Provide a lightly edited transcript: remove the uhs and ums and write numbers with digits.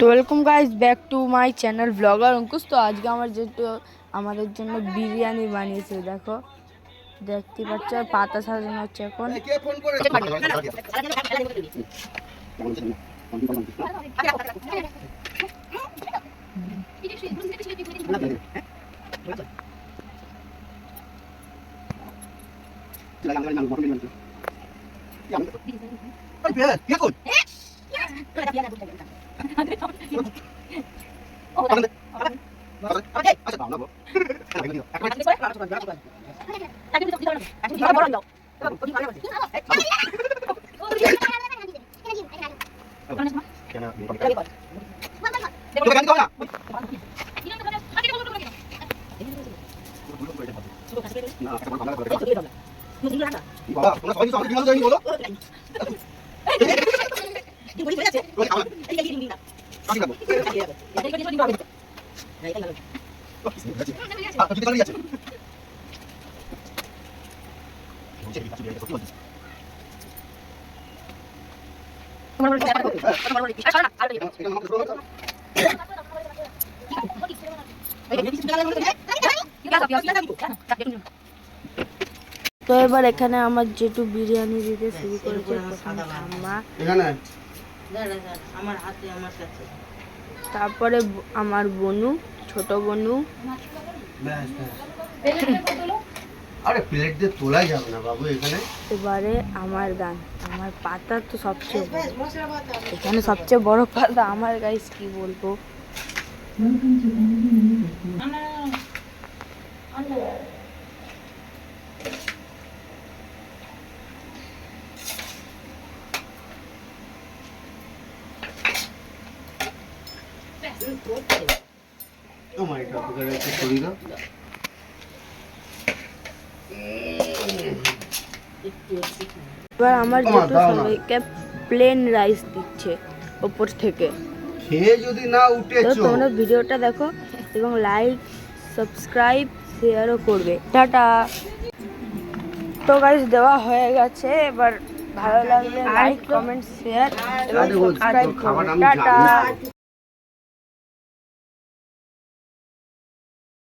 তো welcome guys back to my channel blogger Ankush. তো আজকে আমাদের জন্য বিরিয়ানি বানিয়েছে। দেখো, দেখতে পাচ্ছ পাতা সাজানো হচ্ছে এখন। তো এবার এখানে আমার যেটু বিরিয়ানি দিতে শুরু করেছে ঠাম্মা, তারপরে আমার বনু, ছোট বনু। আরে প্লেট দিয়ে তোলা যাবে না বাবু এখানে। এবারে আমার গান, আমার পাতা তো সবচেয়ে এখানে সবচেয়ে বড় পাতা আমার। গাইস কি বলবো, এবার আমার যেটু সবাইকে প্লেন রাইস দিচ্ছে ওপর থেকে। খেয়ে যদি না উঠেছো তো তোমরা ভিডিওটা দেখো এবং লাইক, সাবস্ক্রাইব, শেয়ারও করবে। টাটা। তো গাইস দেওয়া হয়ে গেছে, এবার ভালো লাগলে লাইক, কমেন্ট, শেয়ার এবং সাবস্ক্রাইব করবে। টাটা।